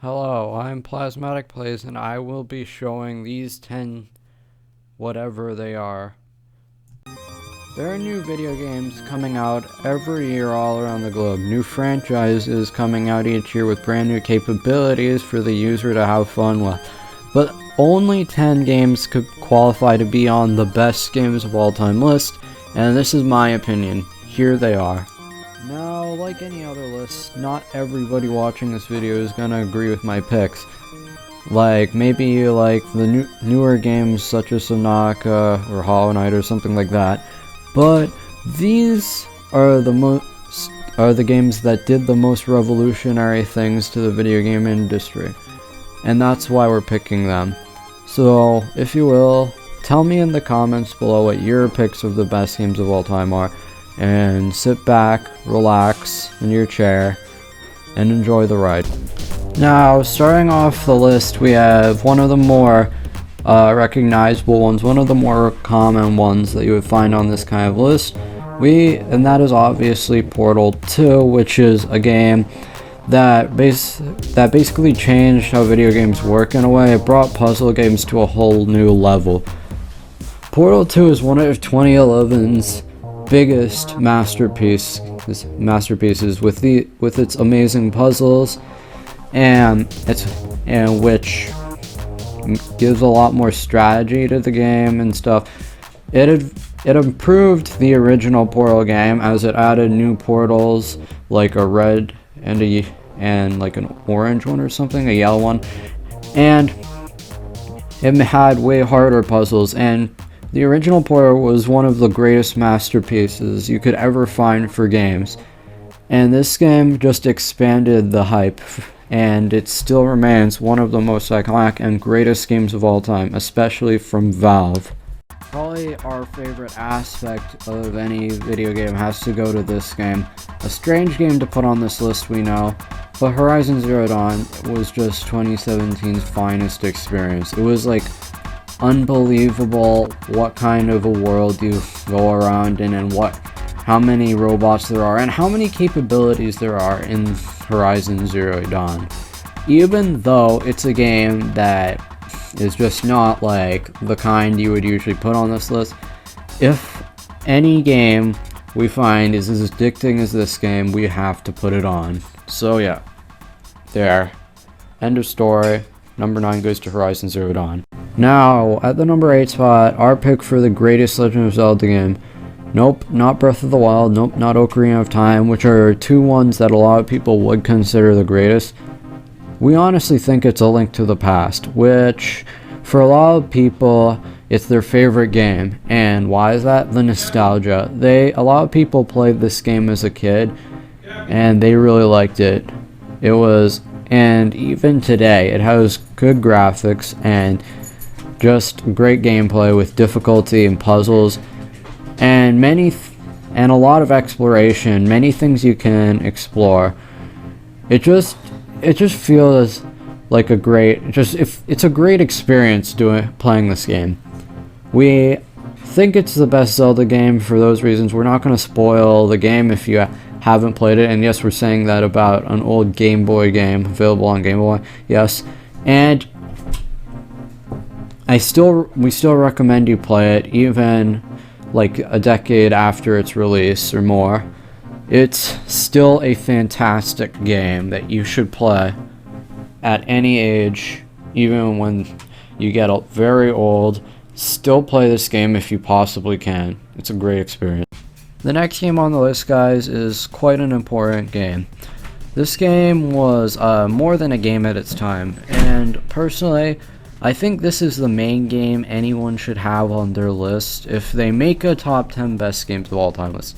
Hello, I'm Plasmatic Plays and I will be showing these 10 whatever they are. There are new video games coming out every year all around the globe. New franchises coming out each year with brand new capabilities for the user to have fun with. But only 10 games could qualify to be on the best games of all time list, and this is my opinion. Here they are. Now, like any other list, not everybody watching this video is gonna agree with my picks. Like, maybe you like the newer games such as Sonaka or Hollow Knight or something like that. But these are the games that did the most revolutionary things to the video game industry. And that's why we're picking them. So, if you will, tell me in the comments below what your picks of the best games of all time are. And sit back, relax in your chair, and enjoy the ride. Now, starting off the list, we have one of the more recognizable ones, one of the more common ones that you would find on this kind of list. And that is obviously Portal 2, which is a game that basically changed how video games work in a way. It brought puzzle games to a whole new level. Portal 2 is one of 2011's biggest masterpieces with its amazing puzzles and which gives a lot more strategy to the game and stuff. It improved the original Portal game as it added new portals like a red and like an orange one or something, a yellow one, and it had way harder puzzles. And the original Portal was one of the greatest masterpieces you could ever find for games, and this game just expanded the hype, and it still remains one of the most iconic and greatest games of all time, especially from Valve. Probably our favorite aspect of any video game has to go to this game. A strange game to put on this list, we know, but Horizon Zero Dawn was just 2017's finest experience. It was like unbelievable what kind of a world you go around in, and how many robots there are and how many capabilities there are in Horizon Zero Dawn. Even though it's a game that is just not like the kind you would usually put on this list, if any game we find is as addicting as this game, we have to put it on. So yeah, there. End of story. Number 9 goes to Horizon Zero Dawn. Now, at the number 8 spot, our pick for the greatest Legend of Zelda game. Nope, not Breath of the Wild, nope, not Ocarina of Time, which are two ones that a lot of people would consider the greatest. We honestly think it's A Link to the Past, which, for a lot of people, it's their favorite game. And why is that? The nostalgia. A lot of people played this game as a kid, and they really liked it. And even today, it has good graphics and just great gameplay with difficulty and puzzles, and a lot of exploration, many things you can explore. It just feels like it's a great experience playing this game. We think it's the best Zelda game for those reasons. We're not going to spoil the game if you haven't played it, and yes, we're saying that about an old Game Boy game available on Game Boy. Yes, and we still recommend you play it, even like a decade after its release or more. It's still a fantastic game that you should play at any age, even when you get very old. Still play this game if you possibly can. It's a great experience. The next game on the list, guys, is quite an important game. This game was more than a game at its time, and personally, I think this is the main game anyone should have on their list if they make a top 10 best games of all time list.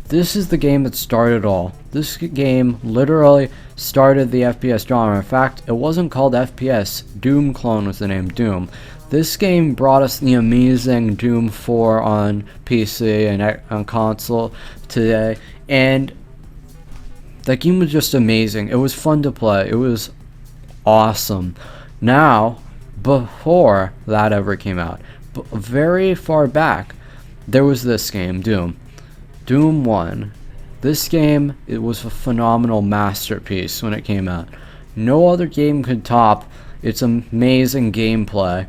This is the game that started all. This game literally started the FPS genre. In fact, it wasn't called FPS. Doom Clone was the name, Doom. This game brought us the amazing Doom 4 on PC and on console today, and that game was just amazing. It was fun to play. It was awesome. Now, before that ever came out, very far back, there was this game, Doom 1. This game, it was a phenomenal masterpiece when it came out. No other game could top its amazing gameplay.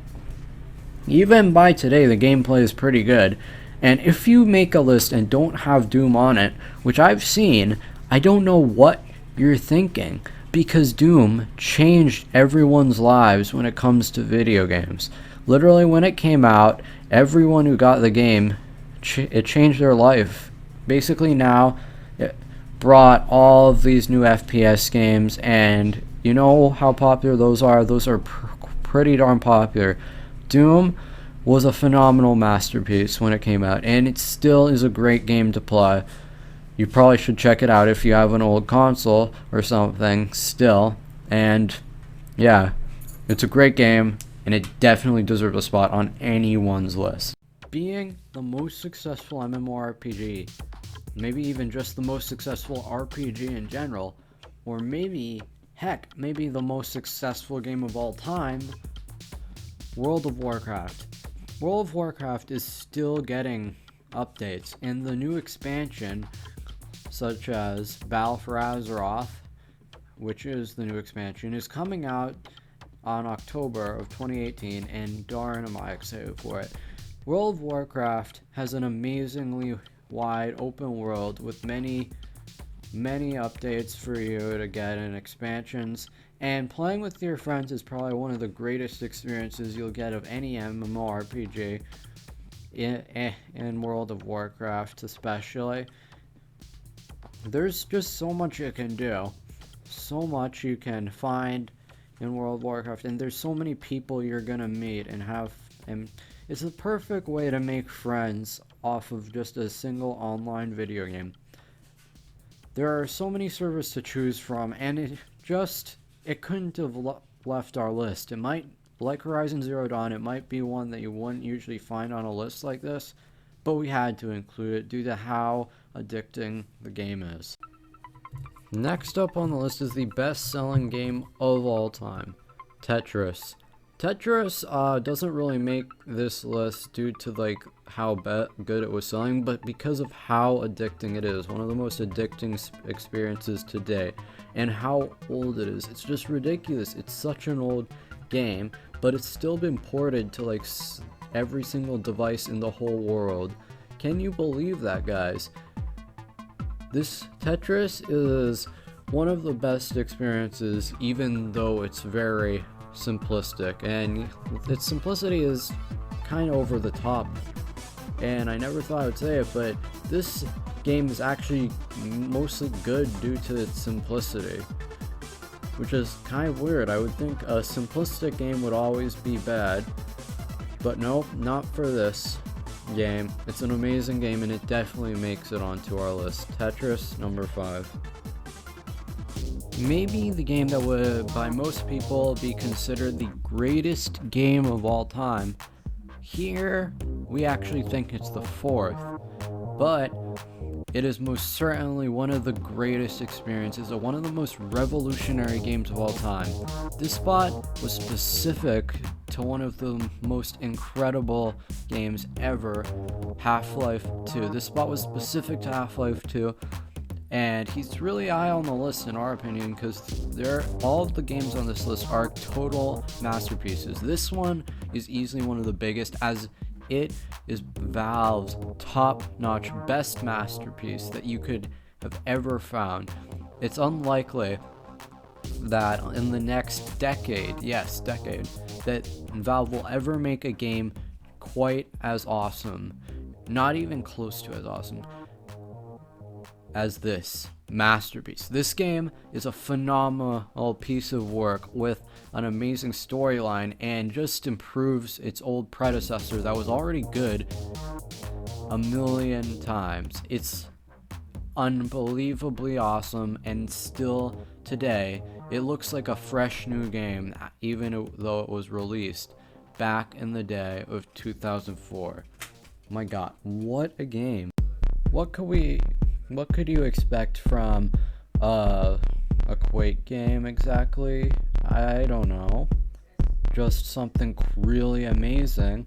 Even by today, the gameplay is pretty good. And if you make a list and don't have Doom on it, which I've seen, I don't know what you're thinking. Because Doom changed everyone's lives when it comes to video games. Literally, when it came out, everyone who got the game, it changed their life. Basically, now, it brought all of these new FPS games, and you know how popular those are? Those are pretty darn popular. Doom was a phenomenal masterpiece when it came out, and it still is a great game to play. You probably should check it out if you have an old console or something still. And yeah, it's a great game, and it definitely deserves a spot on anyone's list. Being the most successful MMORPG, maybe even just the most successful RPG in general, or maybe, heck, maybe the most successful game of all time, World of Warcraft. World of Warcraft is still getting updates, and the new expansion, such as Battle for Azeroth, which is the new expansion, is coming out on October of 2018, and darn am I excited for it. World of Warcraft has an amazingly wide open world with many updates for you to get and expansions, and playing with your friends is probably one of the greatest experiences you'll get of any MMORPG in World of Warcraft especially. There's just so much you can do, so much you can find in World of Warcraft, and there's so many people you're gonna meet and have, and it's a perfect way to make friends off of just a single online video game. There are so many servers to choose from, and it couldn't have left our list. It might, like Horizon Zero Dawn, it might be one that you wouldn't usually find on a list like this, but we had to include it due to how addicting the game is. Next up on the list is the best-selling game of all time, Tetris. Tetris doesn't really make this list due to like how good it was selling, but because of how addicting it is. One of the most addicting experiences today, and how old it is. It's just ridiculous. It's such an old game, but it's still been ported to like every single device in the whole world. Can you believe that, guys? This Tetris is one of the best experiences, even though it's very simplistic, and its simplicity is kind of over the top, and I never thought I would say it, but this game is actually mostly good due to its simplicity, which is kind of weird. I would think a simplistic game would always be bad, but nope, not for this game. It's an amazing game, and it definitely makes it onto our list. Tetris, number 5. Maybe the game that would, by most people, be considered the greatest game of all time. Here, we actually think it's the 4th, but it is most certainly one of the greatest experiences, or one of the most revolutionary games of all time. This spot was specific to one of the most incredible games ever, Half-Life 2. This spot was specific to Half-Life 2, and he's really high on the list in our opinion, because all of the games on this list are total masterpieces. This one is easily one of the biggest, as it is Valve's top-notch best masterpiece that you could have ever found. It's unlikely that in the next decade, that Valve will ever make a game quite as awesome, not even close to as awesome, as this masterpiece. This game is a phenomenal piece of work with an amazing storyline, and just improves its old predecessor that was already good a million times. It's unbelievably awesome, and still today it looks like a fresh new game, even though it was released back in the day of 2004. My god, what a game. What could you expect from a Quake game exactly? I don't know. Just something really amazing.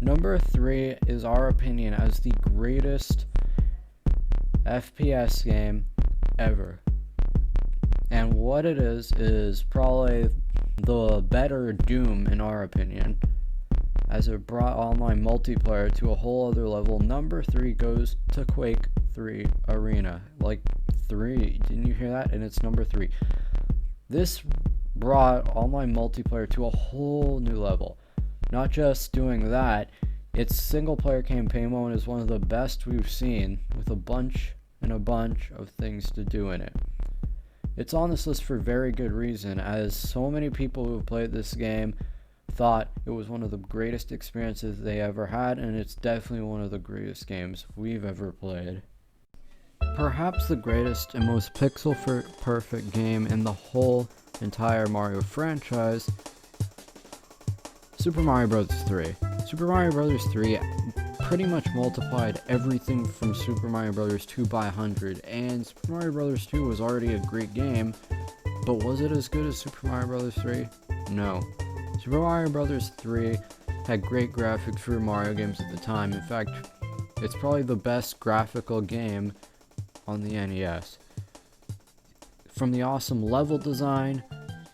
Number 3 is our opinion as the greatest FPS game ever. And what it is probably the better Doom in our opinion, as it brought online multiplayer to a whole other level. Number 3 goes to Quake 3 Arena. Like 3, didn't you hear that? And it's number 3. This brought online multiplayer to a whole new level. Not just doing that, its single player campaign mode is one of the best we've seen, with a bunch of things to do in it. It's on this list for very good reason, as so many people who have played this game thought it was one of the greatest experiences they ever had, and it's definitely one of the greatest games we've ever played. Perhaps the greatest and most pixel perfect game in the whole entire Mario franchise, Super Mario Bros. 3. Super Mario Bros. 3 pretty much multiplied everything from Super Mario Bros. 2 by 100, and Super Mario Bros. 2 was already a great game, but was it as good as Super Mario Bros. 3? No. Super Mario Bros. 3 had great graphics for Mario games at the time. In fact, it's probably the best graphical game on the NES. From the awesome level design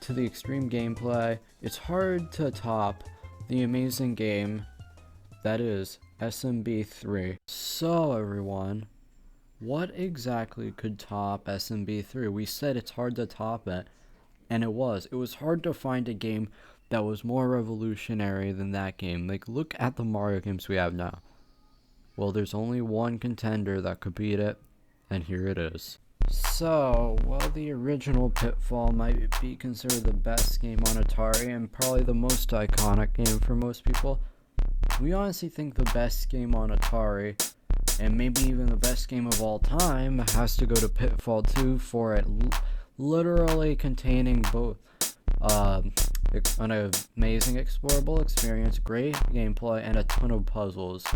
to the extreme gameplay, it's hard to top the amazing game that is SMB 3. So everyone, what exactly could top SMB 3? We said it's hard to top it, and it was. It was hard to find a game that was more revolutionary than that game. Like, look at the Mario games we have now. Well, there's only one contender that could beat it, and here it is. So, while the original Pitfall might be considered the best game on Atari and probably the most iconic game for most people, we honestly think the best game on Atari, and maybe even the best game of all time, has to go to Pitfall 2 for it literally containing both an amazing explorable experience, great gameplay, and a ton of puzzles.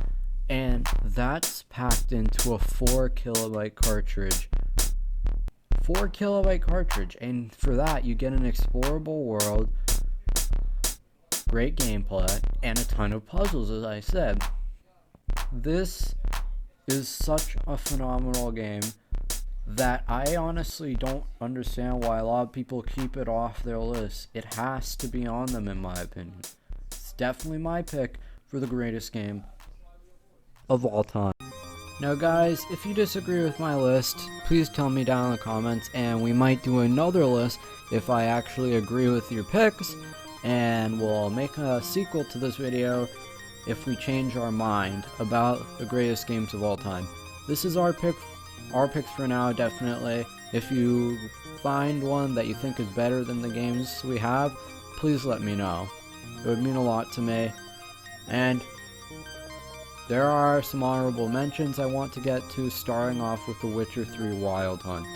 And that's packed into a 4 kilobyte cartridge. 4 kilobyte cartridge, and for that you get an explorable world, great gameplay, and a ton of puzzles, as I said. This is such a phenomenal game that I honestly don't understand why a lot of people keep it off their list. It has to be on them, in my opinion. It's definitely my pick for the greatest game of all time. Now guys, if you disagree with my list, please tell me down in the comments, and we might do another list if I actually agree with your picks, and we'll make a sequel to this video if we change our mind about the greatest games of all time. This is our picks for now, definitely. If you find one that you think is better than the games we have, please let me know. It would mean a lot to me. And there are some honorable mentions I want to get to, starting off with The Witcher 3 Wild Hunt.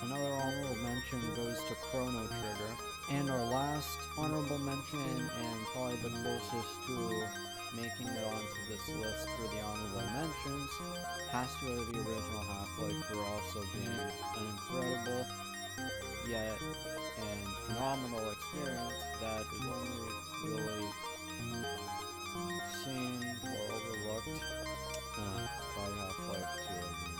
Another honorable mention goes to Chrono Trigger. And our last honorable mention, and probably the closest to making it onto this list for the honorable mentions, has to go to the original Half-Life for also being an incredible yet and phenomenal experience that is only really seen or overlooked by Half-Life 2.